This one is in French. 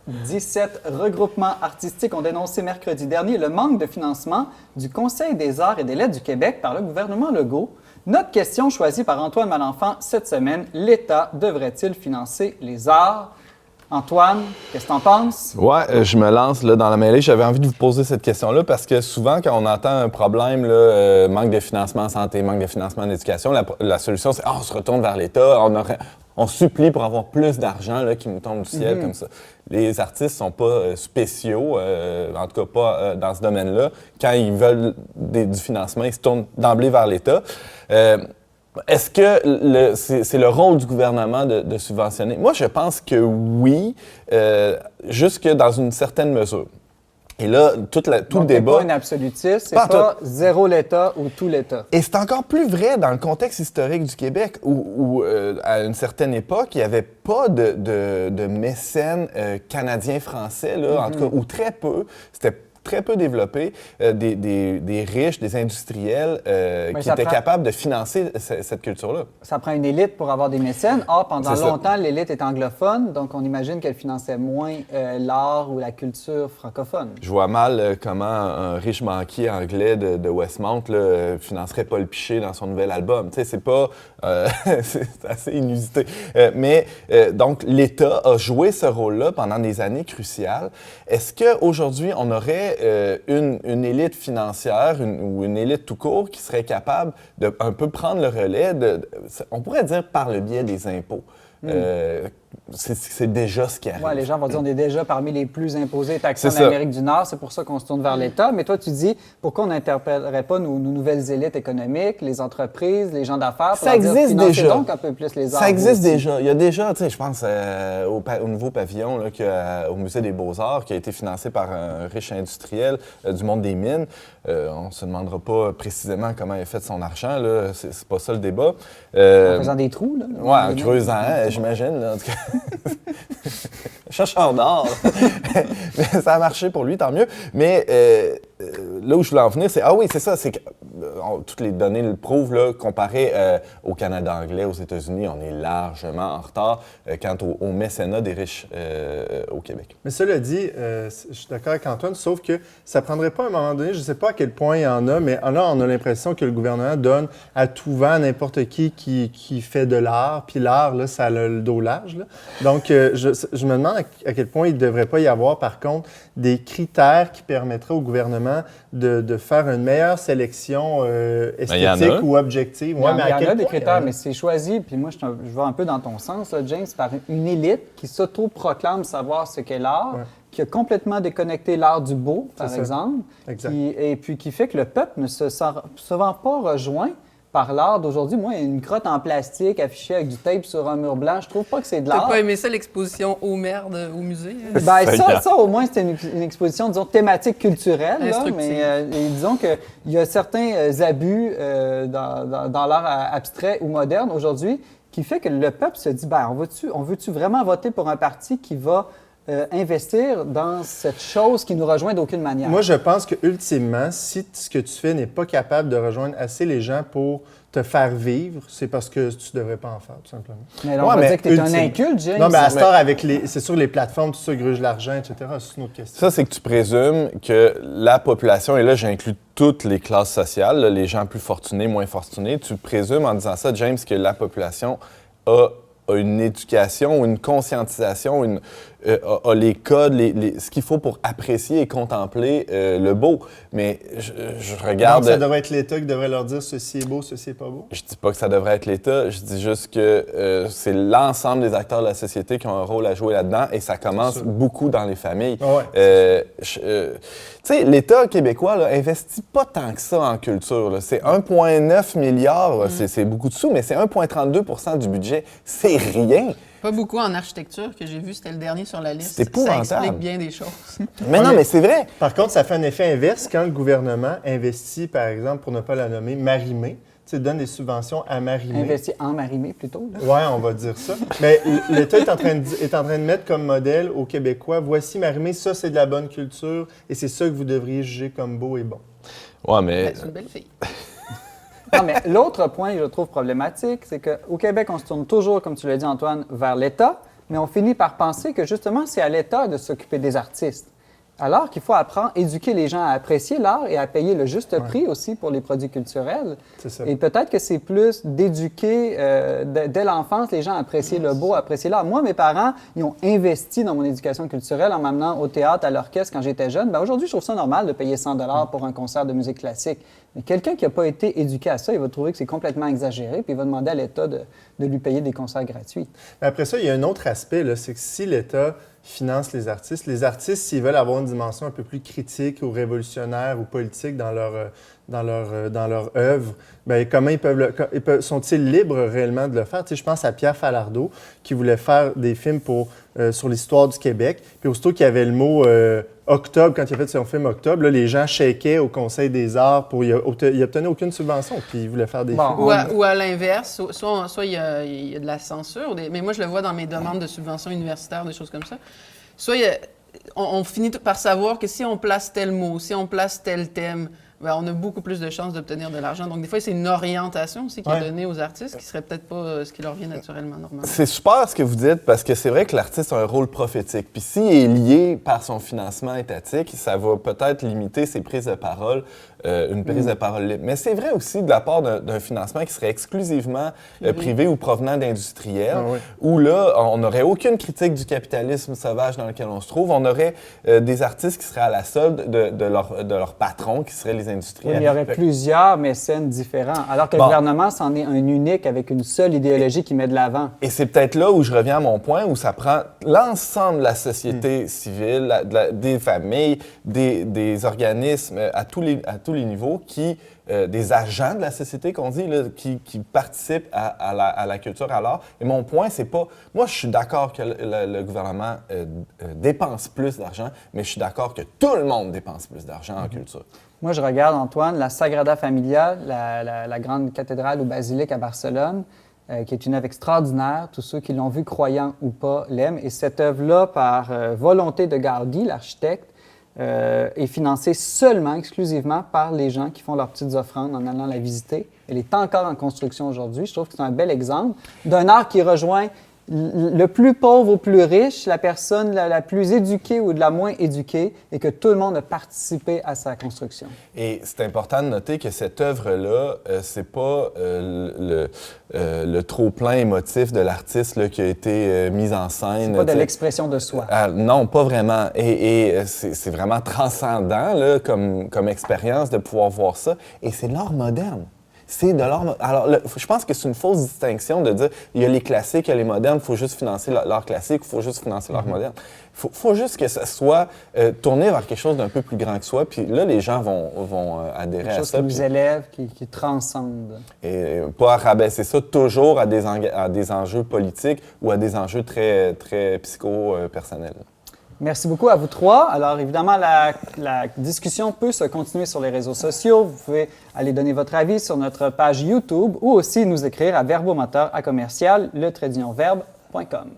17 regroupements artistiques ont dénoncé mercredi dernier le manque de financement du Conseil des arts et des lettres du Québec par le gouvernement Legault. Notre question choisie par Antoine Malenfant cette semaine, l'État devrait-il financer les arts? Antoine, qu'est-ce que t'en penses? Ouais, je me lance là, dans la mêlée. J'avais envie de vous poser cette question-là parce que souvent, quand on entend un problème, là, manque de financement en santé, manque de financement en éducation, la solution, c'est on se retourne vers l'État, on supplie pour avoir plus d'argent là, qui nous tombe du ciel comme ça. Les artistes sont pas spéciaux, en tout cas pas dans ce domaine-là. Quand ils veulent du financement, ils se tournent d'emblée vers l'État. Est-ce que c'est le rôle du gouvernement de subventionner? Moi, je pense que oui, jusque dans une certaine mesure. Et là, tout le débat... C'est pas un absolutiste, c'est pas zéro l'État ou tout l'État. Et c'est encore plus vrai dans le contexte historique du Québec, où à une certaine époque, il n'y avait pas de mécènes canadiens-français, là, en tout cas, ou très peu. C'était très peu développé, des riches, des industriels qui étaient capables de financer cette culture-là. Ça prend une élite pour avoir des mécènes. Or, pendant longtemps, l'élite est anglophone, donc on imagine qu'elle finançait moins l'art ou la culture francophone. Je vois mal comment un riche banquier anglais de Westmount là, financerait Paul Piché dans son nouvel album. Tu sais, c'est pas... c'est assez inusité. Donc, l'État a joué ce rôle-là pendant des années cruciales. Est-ce qu'aujourd'hui, on aurait une élite financière ou une élite tout court qui serait capable de un peu prendre le relais, on pourrait dire par le biais des impôts. C'est déjà ce qui arrive. Ouais, les gens vont dire qu'on est déjà parmi les plus imposés et taxés en Amérique du Nord. C'est pour ça qu'on se tourne vers l'État. Mais toi, tu dis, pourquoi on n'interpellerait pas nos nouvelles élites économiques, les entreprises, les gens d'affaires? Ça existe déjà. Donc un peu plus les arts. Ça existe déjà. Il y a déjà, tu sais, je pense au nouveau pavillon là, au Musée des Beaux-Arts qui a été financé par un riche industriel du monde des mines. On ne se demandera pas précisément comment il a fait son argent. Là. C'est pas ça le débat. En faisant des trous, là? Ouais, en creusant, j'imagine. Là, en tout cas. Chercheur d'or. Ça a marché pour lui, tant mieux. Mais là où je voulais en venir, c'est... Ah oui, c'est ça, c'est que toutes les données le prouvent, là, comparé au Canada anglais, aux États-Unis, on est largement en retard quant au mécénat des riches au Québec. Mais cela dit, je suis d'accord avec Antoine, sauf que ça prendrait pas à un moment donné, je ne sais pas à quel point il y en a, mais là, on a l'impression que le gouvernement donne à tout vent à n'importe qui fait de l'art, puis l'art, là, ça a le dos large. Là. Donc, je me demande à quel point il ne devrait pas y avoir, par contre, des critères qui permettraient au gouvernement de faire une meilleure sélection esthétique ou objective. Il y en a des critères, mais c'est choisi. Puis moi, je vais un peu dans ton sens, là, James, par une élite qui s'auto-proclame savoir ce qu'est l'art, qui a complètement déconnecté l'art du beau, par exemple, et puis qui fait que le peuple ne se sent souvent pas rejoint par l'art d'aujourd'hui. Moi, une crotte en plastique affichée avec du tape sur un mur blanc, je trouve pas que c'est de l'art. T'as pas aimé ça, l'exposition Eau Merde au musée? Ben, ça, au moins, c'était une exposition, disons, thématique culturelle. Là, mais disons qu'il y a certains abus dans l'art abstrait ou moderne aujourd'hui qui fait que le peuple se dit, ben, on veut-tu vraiment voter pour un parti qui va investir dans cette chose qui nous rejoint d'aucune manière? Moi, je pense que ultimement, si ce que tu fais n'est pas capable de rejoindre assez les gens pour te faire vivre, c'est parce que tu ne devrais pas en faire, tout simplement. Mais là, on va dire que tu es un inculte, James. Non, mais à ce temps, c'est sûr, les plateformes, tout ça, gruge l'argent, etc., c'est une autre question. Ça, c'est que tu présumes que la population, et là, j'inclus toutes les classes sociales, là, les gens plus fortunés, moins fortunés, tu présumes en disant ça, James, que la population a une éducation, une conscientisation, a les codes, ce qu'il faut pour apprécier et contempler le beau. Mais je regarde... Donc, ça devrait être l'État qui devrait leur dire « ceci est beau, ceci est pas beau ». Je dis pas que ça devrait être l'État, je dis juste que c'est l'ensemble des acteurs de la société qui ont un rôle à jouer là-dedans et ça commence beaucoup dans les familles. Tu sais, l'État québécois là, investit pas tant que ça en culture. Là. C'est 1,9 milliard, là, c'est beaucoup de sous, mais c'est 1,32 % du budget. C'est rien. Pas beaucoup en architecture que j'ai vu, c'était le dernier sur la liste. C'est épouvantable. Ça explique bien des choses. Mais non, mais c'est vrai. Par contre, ça fait un effet inverse quand le gouvernement investit, par exemple, pour ne pas la nommer, Marie-Mé. Tu sais, donne des subventions à Marie-Mé. Investi en Marie-Mé, plutôt. Là. Oui, on va dire ça. Mais l'État est en train de mettre comme modèle aux Québécois, voici Marie-Mé, ça c'est de la bonne culture et c'est ça que vous devriez juger comme beau et bon. Ouais, mais... C'est une belle fille. Non, mais l'autre point que je trouve problématique, c'est qu'au Québec, on se tourne toujours, comme tu l'as dit, Antoine, vers l'État, mais on finit par penser que justement, c'est à l'État de s'occuper des artistes. Alors qu'il faut apprendre, éduquer les gens à apprécier l'art et à payer le juste prix aussi pour les produits culturels. C'est ça. Et peut-être que c'est plus d'éduquer dès l'enfance les gens à apprécier le beau, à apprécier l'art. Moi, mes parents, ils ont investi dans mon éducation culturelle en m'amenant au théâtre, à l'orchestre quand j'étais jeune. Bien, aujourd'hui, je trouve ça normal de payer 100 $ pour un concert de musique classique. Mais quelqu'un qui n'a pas été éduqué à ça, il va trouver que c'est complètement exagéré, puis il va demander à l'État de lui payer des concerts gratuits. Mais après ça, il y a un autre aspect, là, c'est que si l'État finance les artistes, s'ils veulent avoir une dimension un peu plus critique ou révolutionnaire ou politique dans leur œuvre, bien, comment sont-ils libres réellement de le faire? Tu sais, je pense à Pierre Falardeau, qui voulait faire des films sur l'histoire du Québec. Puis aussitôt qu'il y avait le mot Octobre, quand il a fait son film Octobre, là, les gens shakeaient au Conseil des arts il n'obtenait aucune subvention, puis il voulait faire des films. Ou à l'inverse, soit il y a de la censure, mais moi je le vois dans mes demandes de subventions universitaires, des choses comme ça. Soit on finit par savoir que si on place tel mot, si on place tel thème, bien, on a beaucoup plus de chances d'obtenir de l'argent. Donc, des fois, c'est une orientation aussi qui est donnée aux artistes qui ne serait peut-être pas ce qui leur vient naturellement, normalement. C'est super ce que vous dites, parce que c'est vrai que l'artiste a un rôle prophétique. Puis s'il est lié par son financement étatique, ça va peut-être limiter ses prises de parole, une prise de parole libre. Mais c'est vrai aussi de la part d'un financement qui serait exclusivement privé ou provenant d'industriels, où là, on n'aurait aucune critique du capitalisme sauvage dans lequel on se trouve. On aurait des artistes qui seraient à la solde de leur patron, qui seraient les industriels. Oui, il y aurait plusieurs mécènes différents, alors que le gouvernement, c'en est un unique avec une seule idéologie qui met de l'avant. Et c'est peut-être là où je reviens à mon point, où ça prend l'ensemble de la société civile, des familles, des organismes à tous les niveaux, des agents de la société qu'on dit, là, qui participent à la culture, à l'art. Et mon point, c'est pas... Moi, je suis d'accord que le gouvernement dépense plus d'argent, mais je suis d'accord que tout le monde dépense plus d'argent en culture. Moi, je regarde, Antoine, la Sagrada Familia, la grande cathédrale ou basilique à Barcelone, qui est une œuvre extraordinaire. Tous ceux qui l'ont vue, croyants ou pas, l'aiment. Et cette œuvre-là, par volonté de Gaudi, l'architecte, est financée seulement, exclusivement par les gens qui font leurs petites offrandes en allant la visiter. Elle est encore en construction aujourd'hui. Je trouve que c'est un bel exemple d'un art qui rejoint le plus pauvre au plus riche, la personne la plus éduquée ou de la moins éduquée, et que tout le monde a participé à sa construction. Et c'est important de noter que cette œuvre-là, c'est pas le trop-plein émotif de l'artiste là, qui a été mis en scène. C'est pas de l'expression de soi. Non, pas vraiment. Et c'est vraiment transcendant là, comme expérience de pouvoir voir ça. Et c'est l'art moderne. C'est de l'art... Alors, je pense que c'est une fausse distinction de dire il y a les classiques, il y a les modernes, il faut juste financer l'art classique, il faut juste financer l'art moderne. Il faut juste que ça soit tourné vers quelque chose d'un peu plus grand que soi, puis là, les gens vont adhérer à ça. Quelque chose qui nous élève, qui transcende. Et pas rabaisser ça toujours à des enjeux politiques ou à des enjeux très, très psycho-personnels. Merci beaucoup à vous trois. Alors, évidemment, la discussion peut se continuer sur les réseaux sociaux. Vous pouvez aller donner votre avis sur notre page YouTube ou aussi nous écrire à verbomoteur@le-verbe.com.